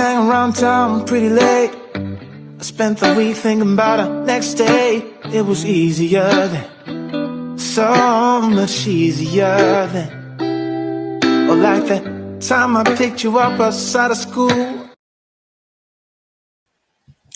hang around town pretty late. I spent the week thinking about our next day. It was easier then, so much easier then. Or like that time I picked you up outside of school.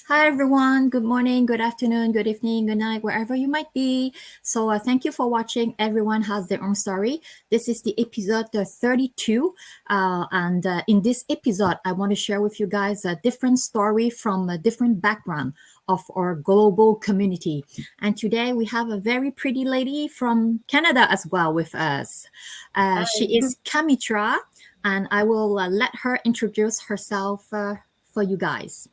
Hi, everyone. Good morning, good afternoon, good evening, good night, wherever you might be. So thank you for watching. Everyone has their own story. This is the episode 32. And in this episode, I want to share with you guys a different story from a different background of our global community. And today we have a very pretty lady from Canada as well with us. She is Kamitraa, and I will let her introduce herself for you guys.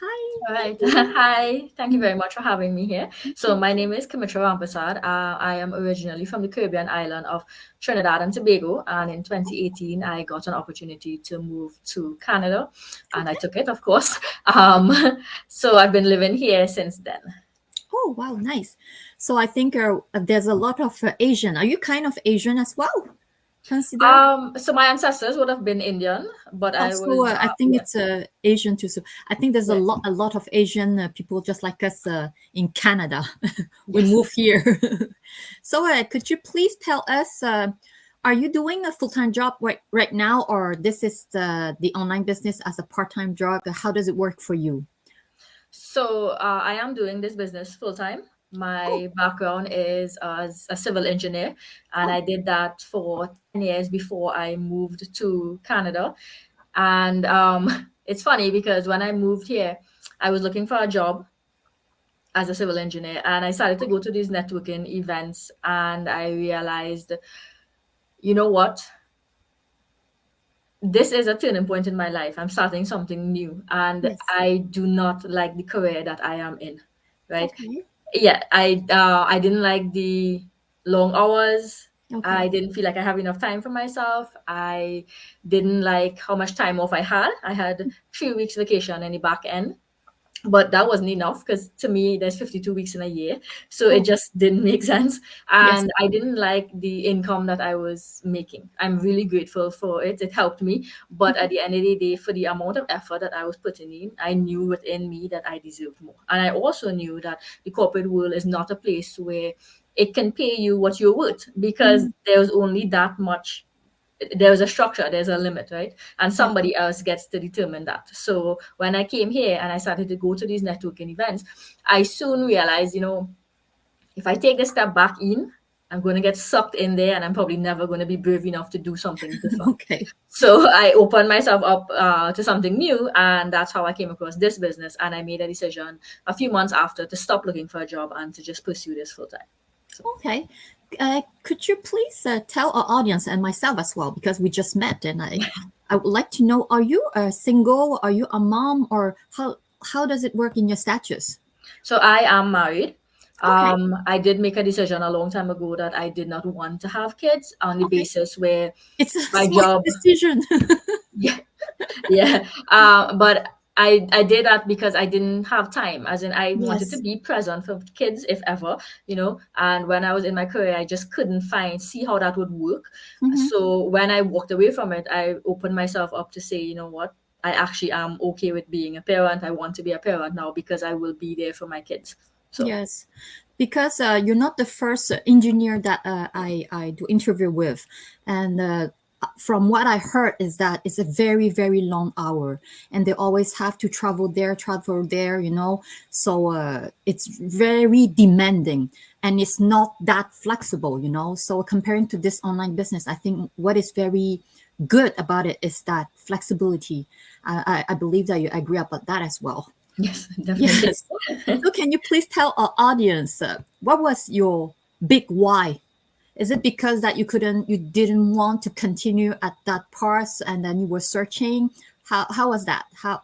Hi. All right. Hi. Thank you very much for having me here. So my name is Kamitraa. I am originally from the Caribbean island of Trinidad and Tobago. And in 2018, I got an opportunity to move to Canada. And I took it, of course. So I've been living here since then. Oh, wow. Nice. So I think there's a lot of Asian. Are you kind of Asian as well? So my ancestors would have been Indian, but I think it's Asian too. So I think there's a lot of Asian people just like us in Canada. We move here. So could you please tell us, are you doing a full-time job right now, or this is the online business as a part-time job? How does it work for you? So I am doing this business full-time. My background is as a civil engineer, and I did that for 10 years before I moved to Canada. And it's funny because when I moved here, I was looking for a job as a civil engineer, and I started to go to these networking events, and I realized, you know what? This is a turning point in my life. I'm starting something new, and I do not like the career that I am in, right? Okay. Yeah, I didn't like the long hours. Okay. I didn't feel like I have enough time for myself. I didn't like how much time off I had. I had 3 weeks vacation in the back end, but that wasn't enough because to me, there's 52 weeks in a year. So it just didn't make sense. And I didn't like the income that I was making. I'm really grateful for it. It helped me. But at the end of the day, for the amount of effort that I was putting in, I knew within me that I deserved more. And I also knew that the corporate world is not a place where it can pay you what you're worth, because there's only that much. There's a structure, there's a limit, right? And somebody else gets to determine that. So when I came here and I started to go to these networking events, I soon realized, if I take a step back in, I'm going to get sucked in there, and I'm probably never going to be brave enough to do something different. Okay. So I opened myself up to something new, and that's how I came across this business. And I made a decision a few months after to stop looking for a job and to just pursue this full time. So. Okay. Could you please tell our audience and myself as well, because we just met, and I would like to know, are you single? Are you a mom? Or how does it work in your status? So I am married. Okay. I did make a decision a long time ago that I did not want to have kids on the basis where it's a my smart job decision. Yeah. But I did that because I didn't have time, as in I wanted to be present for kids if ever, and when I was in my career, I just couldn't see how that would work. So when I walked away from it, I opened myself up to say, you know what, I actually am okay with being a parent. I want to be a parent now because I will be there for my kids. So. Yes, because you're not the first engineer that I do interview with, and from what I heard is that it's a very, very long hour, and they always have to travel there, so it's very demanding, and it's not that flexible, so comparing to this online business, I think what is very good about it is that flexibility. I believe that you agree about that as well. Yes, definitely. Yes. So can you please tell our audience what was your big why? Is it because that you didn't want to continue at that part, and then you were searching? How was that? How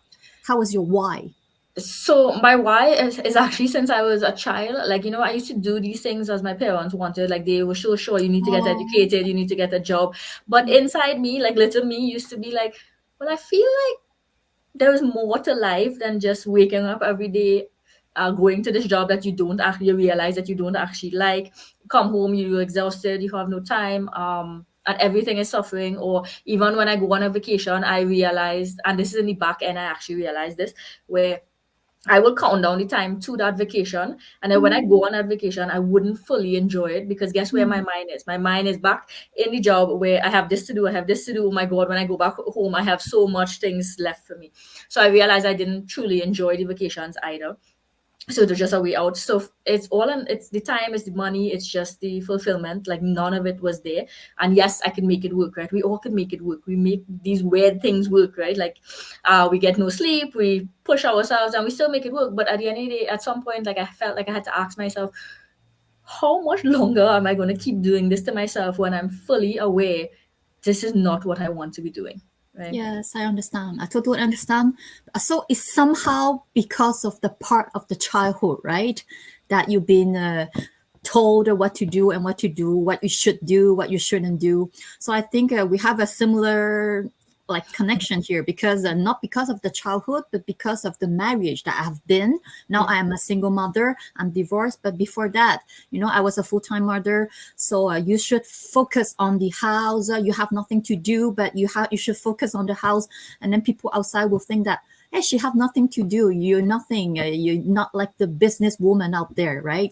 was your why? So my why is actually since I was a child. I used to do these things as my parents wanted. Like, they were so sure you need to get educated, you need to get a job. But inside me, like, little me used to be like, well, I feel like there is more to life than just waking up every day, going to this job that you don't actually realize that you don't actually like. Come home, you're exhausted, you have no time. and everything is suffering, or even when I go on a vacation, I realized, and this is in the back end, I actually realized this, where I will count down the time to that vacation. And then when I go on that vacation, I wouldn't fully enjoy it, because guess where my mind is? My mind is back in the job where I have this to do. I have this to do. Oh my God, when I go back home, I have so much things left for me. So I realized I didn't truly enjoy the vacations either. So it was just a way out. So it's the time, it's the money, it's just the fulfillment. Like none of it was there. And yes, I can make it work, right? We all can make it work. We make these weird things work, right? Like we get no sleep, we push ourselves, and we still make it work. But at the end of the day, at some point, like I felt like I had to ask myself, how much longer am I going to keep doing this to myself when I'm fully aware this is not what I want to be doing? Right? Yes, I understand. I totally understand. So it's somehow because of the part of the childhood, right? That you've been told what to do and what to do, what you should do, what you shouldn't do. So I think we have a similar like connection here, because not because of the childhood, but because of the marriage that I have been. Now I am a single mother. I'm divorced, but before that, I was a full-time mother. So you should focus on the house. You have nothing to do, but you should focus on the house. And then people outside will think that, hey, she have nothing to do. You're nothing. You're not like the businesswoman out there, right?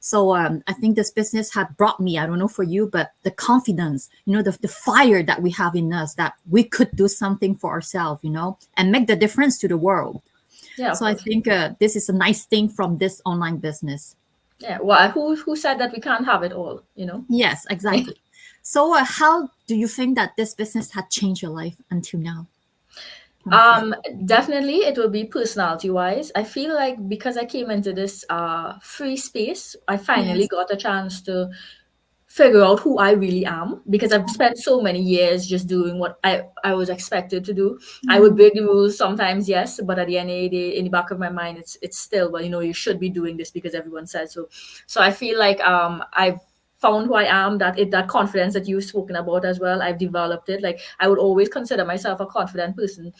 So I think this business had brought me, I don't know for you, but the confidence, the fire that we have in us, that we could do something for ourselves, and make the difference to the world. Yeah. So I think this is a nice thing from this online business. Yeah. Well, who said that we can't have it all, Yes, exactly. So how do you think that this business had changed your life until now? Definitely it will be personality wise. I feel like because I came into this free space, I finally got a chance to figure out who I really am, because I've spent so many years just doing what I was expected to do. I would break the rules sometimes, yes, but at the end of the day, in the back of my mind, it's still, well, you should be doing this because everyone says so. So I feel like I've found who I am, that confidence that you've spoken about as well, I've developed it. Like I would always consider myself a confident person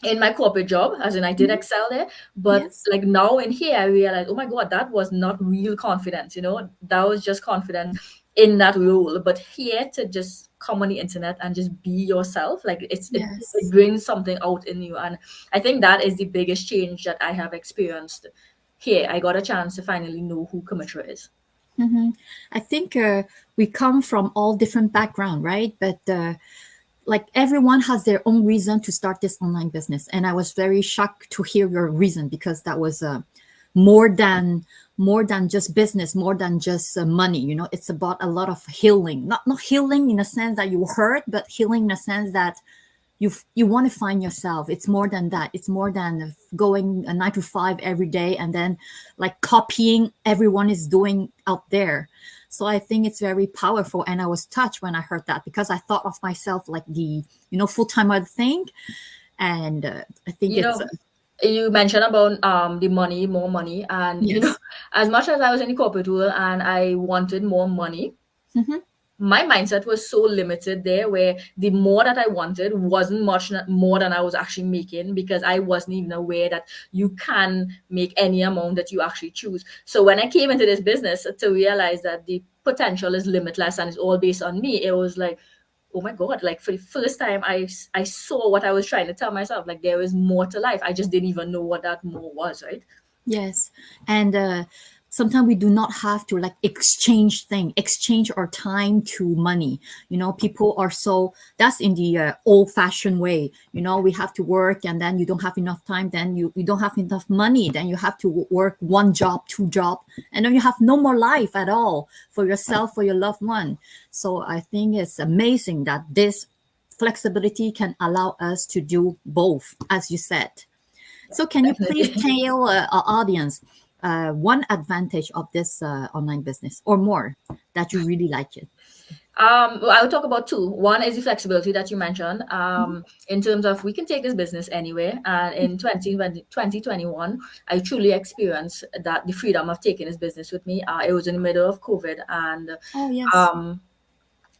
in my corporate job, as in I did excel there, but like now in here, I realized, oh my God, that was not real confidence, that was just confidence in that role. But here to just come on the internet and just be yourself, like it brings something out in you. And I think that is the biggest change that I have experienced here. I got a chance to finally know who Kamitra is. Mm-hmm. I think we come from all different backgrounds, right? But like everyone has their own reason to start this online business. And I was very shocked to hear your reason, because that was more than just business, more than just money. It's about a lot of healing, not healing in a sense that you hurt, but healing in a sense that you want to find yourself. It's more than that. It's more than going a 9 to 5 every day and then like copying everyone is doing out there. So I think it's very powerful. And I was touched when I heard that, because I thought of myself like the, full-timer thing. And I think you mentioned about the money, more money. And, as much as I was in the corporate world and I wanted more money, my mindset was so limited there, where the more that I wanted wasn't much more than I was actually making, because I wasn't even aware that you can make any amount that you actually choose. So when I came into this business to realize that the potential is limitless and it's all based on me, it was like, oh my God, like for the first time, I saw what I was trying to tell myself, like there is more to life. I just didn't even know what that more was, right? Yes. And sometimes we do not have to like exchange our time to money. People are so, that's in the old-fashioned way. We have to work, and then you don't have enough time, then you don't have enough money, then you have to work 1 job, 2 jobs, and then you have no more life at all for yourself, for your loved one. So I think it's amazing that this flexibility can allow us to do both, as you said. So can you please tell our audience one advantage of this online business, or more, that you really like it? Well, I will talk about 2. One is the flexibility that you mentioned, in terms of we can take this business anywhere. And in 2021, I truly experienced that, the freedom of taking this business with me. It was in the middle of COVID, and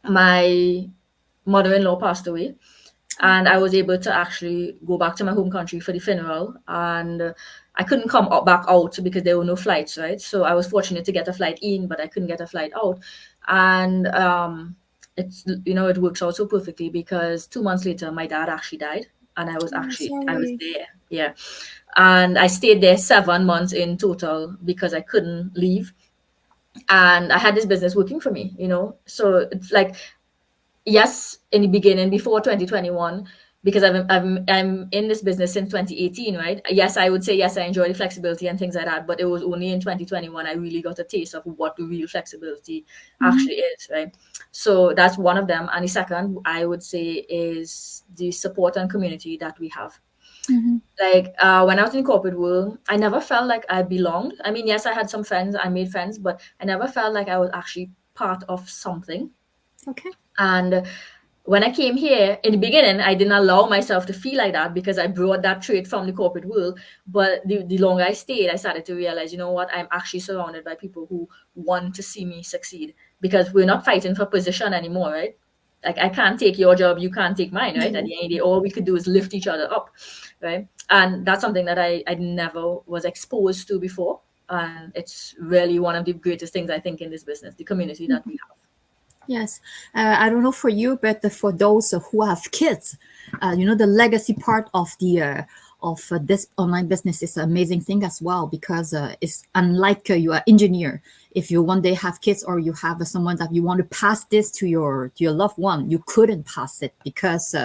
my mother-in-law passed away. And I was able to actually go back to my home country for the funeral. And I couldn't come back out because there were no flights, right? So I was fortunate to get a flight in, but I couldn't get a flight out. And it's, it works out so perfectly because 2 months later, my dad actually died. And I was there. Yeah. And I stayed there 7 months in total because I couldn't leave. And I had this business working for me, So it's like, yes, in the beginning, before 2021, because I'm in this business since 2018, right? Yes, I would say, yes, I enjoy the flexibility and things like that. But it was only in 2021 I really got a taste of what the real flexibility actually is, right? So that's one of them. And the second, I would say, is the support and community that we have. Like when I was in corporate world, I never felt like I belonged. I mean, yes, I had some friends, I made friends, but I never felt like I was actually part of something. Okay. And when I came here, in the beginning, I didn't allow myself to feel like that because I brought that trait from the corporate world. But the longer I stayed, I started to realize, I'm actually surrounded by people who want to see me succeed, because we're not fighting for position anymore, right? Like, I can't take your job, you can't take mine, right? At the end of the day, all we could do is lift each other up, right? And that's something that I never was exposed to before. And it's really one of the greatest things, I think, in this business, the community that we have. Yes. I don't know for you, but for those who have kids, the legacy part of this online business is an amazing thing as well, because it's unlike you are engineer. If you one day have kids, or you have someone that you want to pass this to your loved one, you couldn't pass it because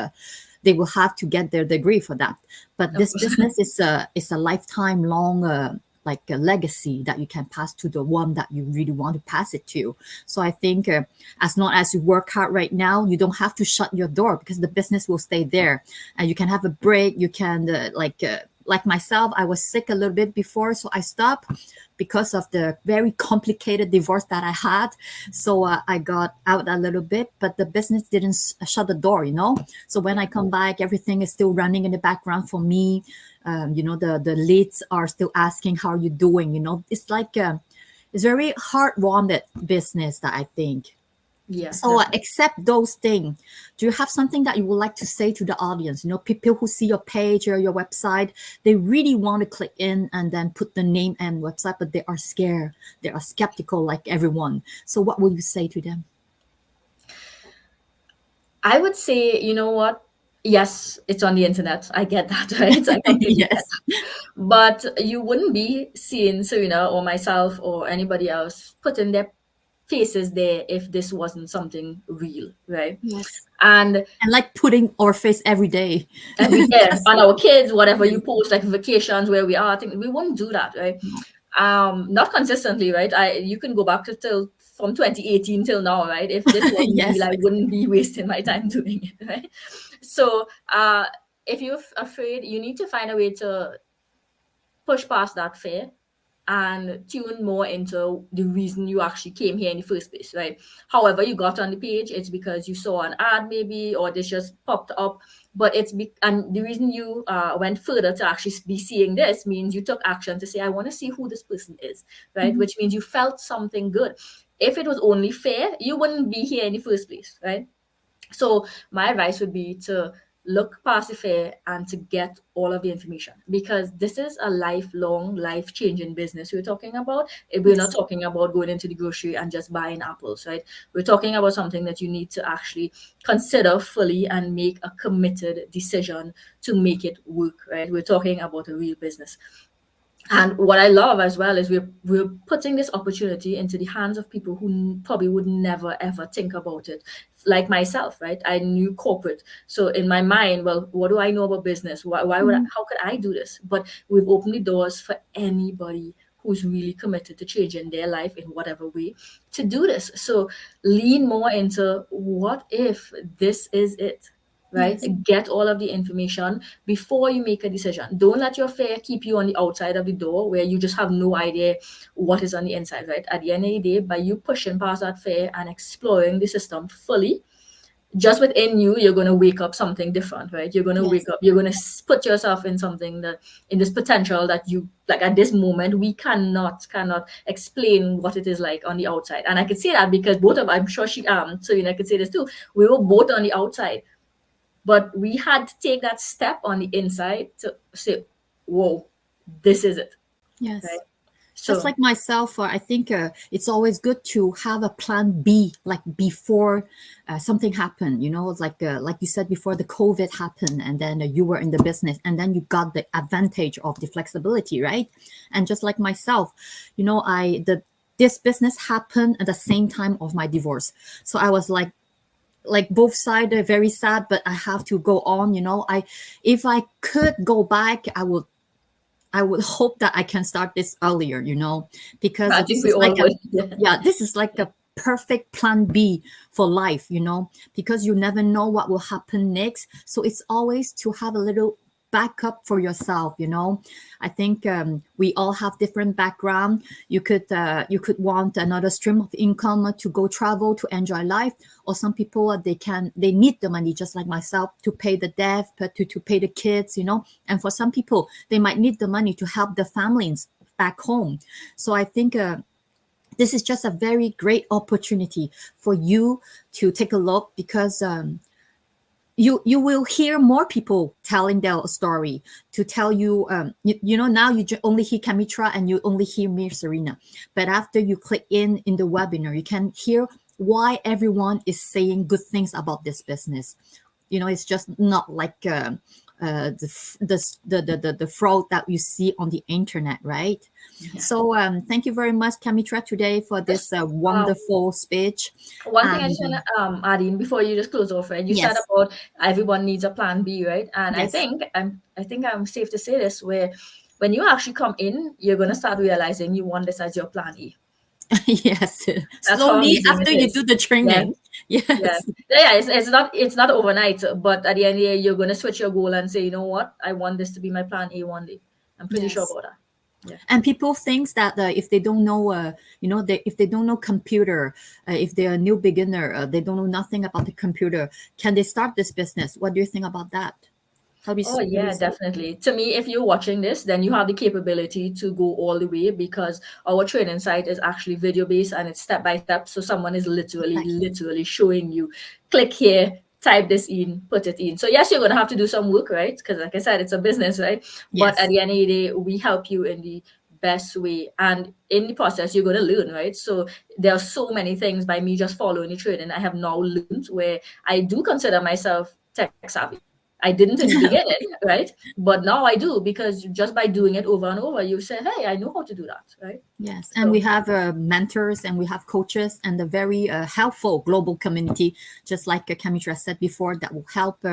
they will have to get their degree for that. But this business is a lifetime long like a legacy that you can pass to the one that you really want to pass it to. So I think as long as you work hard right now, you don't have to shut your door, because the business will stay there, and you can have a break. You can like myself, I was sick a little bit before, so I stopped because of the very complicated divorce that I had. So I got out a little bit, but the business didn't shut the door, So when I come back, everything is still running in the background for me. The leads are still asking, how are you doing? It's like it's very heartwarming business that I think. Yeah. So except those things, do you have something that you would like to say to the audience? People who see your page or your website, they really want to click in and then put the name and website, but they are scared. They are skeptical like everyone. So what would you say to them? I would say, you know what? Yes, it's on the internet. I get that, right? I completely get that. But you wouldn't be seeing Serena or myself or anybody else putting their faces there if this wasn't something real, right? Yes. And like putting our face every day. On our kids, whatever you post, like vacations where we are, I think we wouldn't do that, right? Not consistently, right? You can go back to from 2018 till now, right? If this wasn't real, I wouldn't be wasting my time doing it, right? So if you're afraid, you need to find a way to push past that fear and tune more into the reason you actually came here in the first place, right? However you got on the page, it's because you saw an ad maybe, or this just popped up. But and the reason you went further to actually be seeing this means you took action to say, I want to see who this person is, right? Mm-hmm. Which means you felt something good. If it was only fair, you wouldn't be here in the first place, right? So my advice would be to look past the fear and to get all of the information, because this is a lifelong, life-changing business we're talking about. We're not talking about going into the grocery and just buying apples, right? We're talking about something that you need to actually consider fully and make a committed decision to make it work, right? We're talking about a real business. And what I love as well is we're putting this opportunity into the hands of people who probably would never, ever think about it. Like myself, right? I knew corporate. So in my mind, well, what do I know about business? Why would how could I do this? But we've opened the doors for anybody who's really committed to changing their life in whatever way to do this. So lean more into, what if this is it? Right? Yes. Get all of the information before you make a decision. Don't let your fear keep you on the outside of the door where you just have no idea what is on the inside, right? At the end of the day, by you pushing past that fear and exploring the system fully, just within you, you're going to wake up something different, right? You're going to wake up, you're going to put yourself in something that, in this potential that you, like at this moment, we cannot explain what it is like on the outside. And I could say that because both of, I'm sure so I could say this too, we were both on the outside. But we had to take that step on the inside to say, whoa, this is it. Yes. Right? Just like myself, I think it's always good to have a plan B, like before something happened. You know, like you said before, the COVID happened, and then you were in the business, and then you got the advantage of the flexibility, right? And just like myself, you know, this business happened at the same time of my divorce, so I was like both sides are very sad, but I have to go on. You know, if I could go back, I would hope that I can start this earlier, you know, because this is like this is like a perfect plan B for life, you know, because you never know what will happen next. So it's always to have a little backup for yourself, you know. I think we all have different background. You could want another stream of income to go travel, to enjoy life, or some people they need the money, just like myself, to pay the debt, to pay the kids, you know. And for some people, they might need the money to help the families back home. So I think this is just a very great opportunity for you to take a look, because you will hear more people telling their story, to tell you, you know, now you only hear Kamitra and you only hear me, Serena. But after you click in the webinar, you can hear why everyone is saying good things about this business. You know, it's just not like the fraud that you see on the internet, right? Yeah. So thank you very much, Kamitra, today for this wonderful speech. One thing I just want to add in before you just close off, right? You said about everyone needs a plan B, right? And I think I'm safe to say this, where when you actually come in, you're going to start realizing you want this as your plan A. Yes, slowly after you do the training. It's not overnight, but at the end of the day, you're going to switch your goal and say, you know what, I want this to be my plan A one day. I'm pretty sure about that. Yeah. And people think that if they don't know, you know, if they don't know computer, if they're a new beginner, they don't know nothing about the computer, can they start this business? What do you think about that? Definitely. To me, if you're watching this, then you have the capability to go all the way, because our training site is actually video based and it's step by step. So someone is literally showing you, click here, type this in, put it in. So yes, you're going to have to do some work, right? Because like I said, it's a business, right? Yes. But at the end of the day, we help you in the best way. And in the process, you're going to learn, right? So there are so many things by me just following the training I have now learned, where I do consider myself tech savvy. I didn't in the beginning, right? But now I do, because just by doing it over and over, you say, hey, I know how to do that, right? Yes, and we have mentors and we have coaches and a very helpful global community, just like Kamitra said before, that will help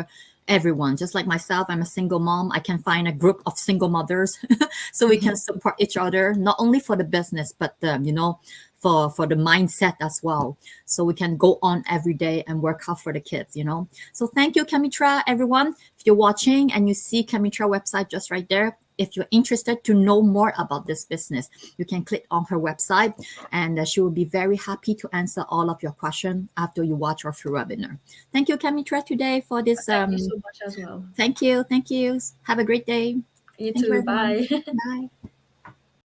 everyone. Just like myself, I'm a single mom. I can find a group of single mothers so we can support each other, not only for the business, but, you know, for the mindset as well. So we can go on every day and work hard for the kids, you know. So thank you, Kamitra, everyone. If you're watching and you see Kamitra website just right there, if you're interested to know more about this business, you can click on her website, and she will be very happy to answer all of your questions after you watch our free webinar. Thank you, Kamitra, today for this. Thank you so much as well. Thank you. Have a great day. You too. Bye. Bye.